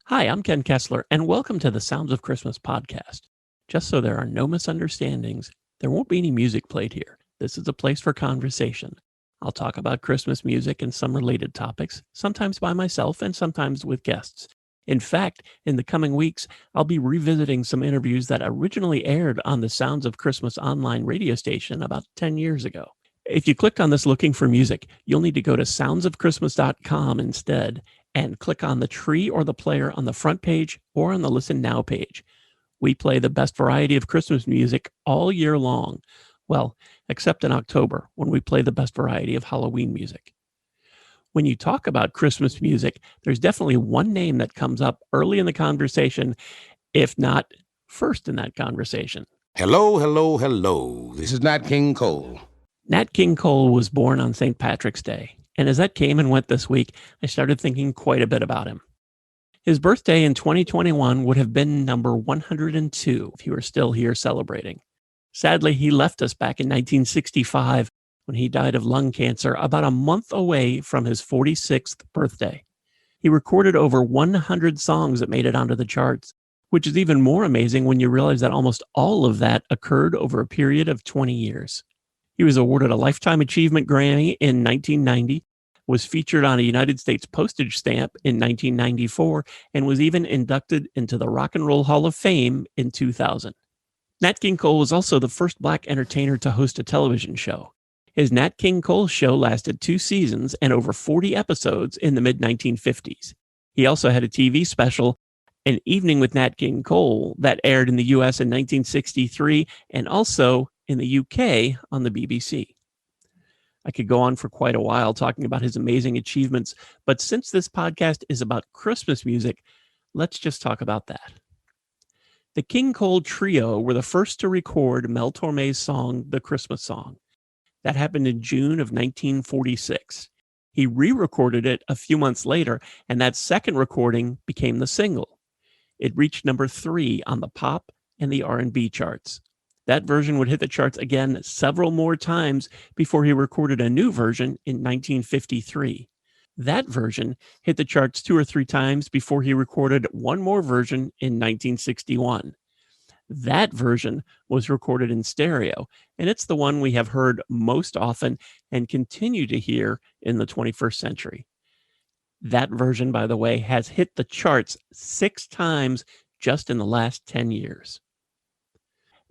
Hi, I'm Ken Kessler, and welcome to the Sounds of Christmas podcast. Just so there are no misunderstandings, there won't be any music played here. This is a place for conversation. I'll talk about Christmas music and some related topics, sometimes by myself and sometimes with guests. In fact, in the coming weeks, I'll be revisiting some interviews that originally aired on the Sounds of Christmas online radio station about 10 years ago. If you clicked on this looking for music, you'll need to go to soundsofchristmas.com instead and click on the tree or the player on the front page or on the Listen Now page. We play the best variety of Christmas music all year long. Well, except in October when we play the best variety of Halloween music. When you talk about Christmas music, there's definitely one name that comes up early in the conversation, if not first in that conversation. Hello, hello, hello. This is Nat King Cole. Nat King Cole was born on St. Patrick's Day, and as that came and went this week, I started thinking quite a bit about him. His birthday in 2021 would have been number 102 if he were still here celebrating. Sadly, he left us back in 1965 when he died of lung cancer about a month away from his 46th birthday. He recorded over 100 songs that made it onto the charts, which is even more amazing when you realize that almost all of that occurred over a period of 20 years. He was awarded a Lifetime Achievement Grammy in 1990, was featured on a United States postage stamp in 1994, and was even inducted into the Rock and Roll Hall of Fame in 2000. Nat King Cole was also the first black entertainer to host a television show. His Nat King Cole show lasted 2 seasons and over 40 episodes in the mid-1950s. He also had a TV special, An Evening with Nat King Cole, that aired in the U.S. in 1963 and also in the UK on the BBC. I could go on for quite a while talking about his amazing achievements, but since this podcast is about Christmas music, let's just talk about that. The King Cole Trio were the first to record Mel Torme's song, The Christmas Song. That happened in June of 1946. He re-recorded it a few months later, and that second recording became the single. It reached number 3 on the pop and the R&B charts. That version would hit the charts again several more times before he recorded a new version in 1953. That version hit the charts 2 or 3 times before he recorded one more version in 1961. That version was recorded in stereo, and it's the one we have heard most often and continue to hear in the 21st century. That version, by the way, has hit the charts 6 times just in the last 10 years.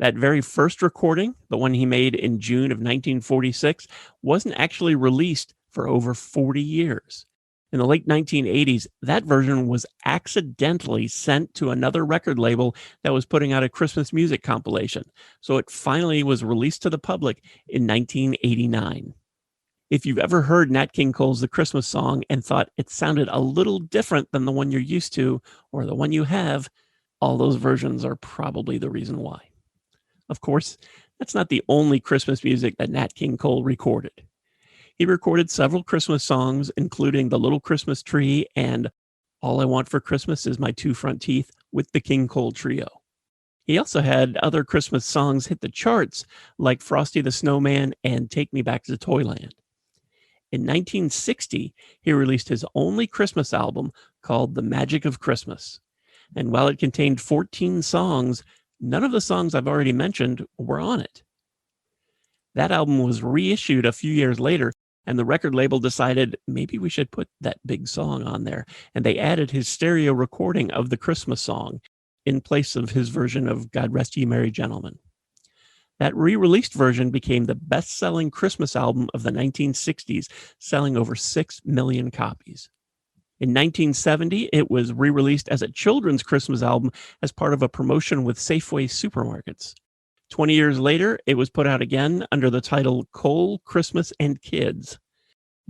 That very first recording, the one he made in June of 1946, wasn't actually released for over 40 years. In the late 1980s, that version was accidentally sent to another record label that was putting out a Christmas music compilation, so it finally was released to the public in 1989. If you've ever heard Nat King Cole's The Christmas Song and thought it sounded a little different than the one you're used to or the one you have, all those versions are probably the reason why. Of course, that's not the only Christmas music that Nat King Cole recorded. He recorded several Christmas songs, including The Little Christmas Tree and All I Want for Christmas Is My 2 Front Teeth with the King Cole Trio. He also had other Christmas songs hit the charts, like Frosty the Snowman and Take Me Back to Toyland. In 1960, he released his only Christmas album called The Magic of Christmas. And while it contained 14 songs, none of the songs I've already mentioned were on it. That album was reissued a few years later, and the record label decided maybe we should put that big song on there, and they added his stereo recording of The Christmas Song in place of his version of God Rest Ye Merry Gentlemen. That re-released version became the best-selling Christmas album of the 1960s, selling over 6 million copies. In 1970, it was re-released as a children's Christmas album as part of a promotion with Safeway supermarkets. 20 years later, it was put out again under the title Cole, Christmas, and Kids.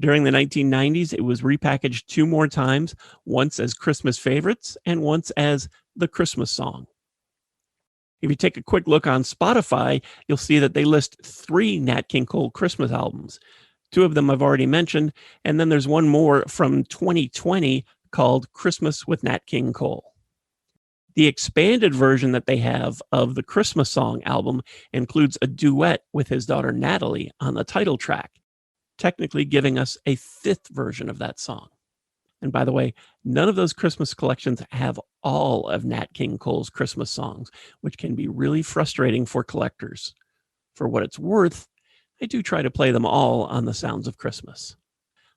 During the 1990s, it was repackaged 2 more times, once as Christmas Favorites and once as The Christmas Song. If you take a quick look on Spotify, you'll see that they list 3 Nat King Cole Christmas albums. 2 of them I've already mentioned, and then there's one more from 2020 called Christmas with Nat King Cole. The expanded version that they have of the Christmas Song album includes a duet with his daughter Natalie on the title track, technically giving us a 5th version of that song. And by the way, none of those Christmas collections have all of Nat King Cole's Christmas songs, which can be really frustrating for collectors. For what it's worth, I do try to play them all on the Sounds of Christmas.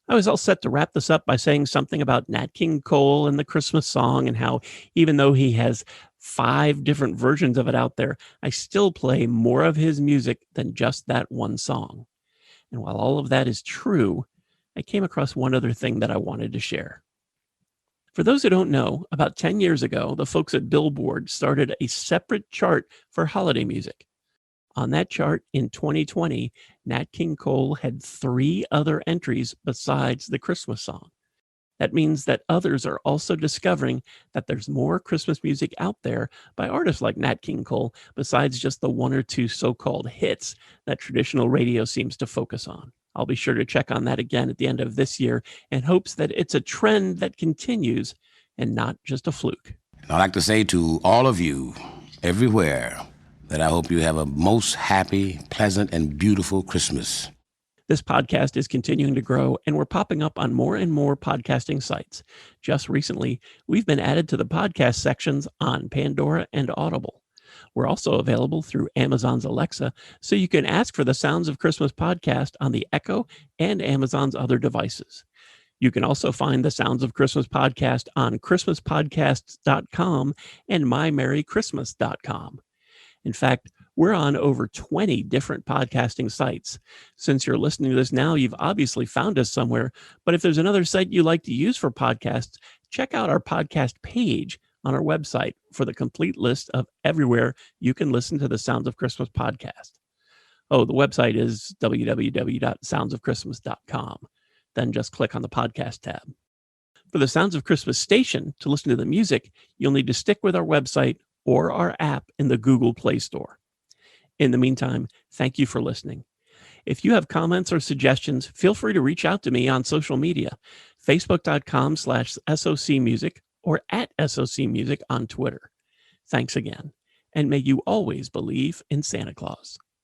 I was all set to wrap this up by saying something about Nat King Cole and the Christmas song and how, even though he has 5 different versions of it out there, I still play more of his music than just that one song. And while all of that is true, I came across one other thing that I wanted to share. For those who don't know, about 10 years ago, the folks at Billboard started a separate chart for holiday music. On that chart in 2020, Nat King Cole had 3 other entries besides the Christmas song. That means that others are also discovering that there's more Christmas music out there by artists like Nat King Cole, besides just the 1 or 2 so-called hits that traditional radio seems to focus on. I'll be sure to check on that again at the end of this year in hopes that it's a trend that continues and not just a fluke. I'd like to say to all of you, everywhere, that I hope you have a most happy, pleasant, and beautiful Christmas. This podcast is continuing to grow, and we're popping up on more and more podcasting sites. Just recently, we've been added to the podcast sections on Pandora and Audible. We're also available through Amazon's Alexa, so you can ask for the Sounds of Christmas podcast on the Echo and Amazon's other devices. You can also find the Sounds of Christmas podcast on christmaspodcasts.com and mymerrychristmas.com. In fact, we're on over 20 different podcasting sites. Since you're listening to this now, you've obviously found us somewhere. But if there's another site you like to use for podcasts, check out our podcast page on our website for the complete list of everywhere you can listen to the Sounds of Christmas podcast. Oh, the website is www.soundsofchristmas.com. Then just click on the podcast tab. For the Sounds of Christmas station, to listen to the music, you'll need to stick with our website or our app in the Google Play Store. In the meantime, thank you for listening. If you have comments or suggestions, feel free to reach out to me on social media, facebook.com/SOCmusic or @SOCmusic on Twitter. Thanks again, and may you always believe in Santa Claus.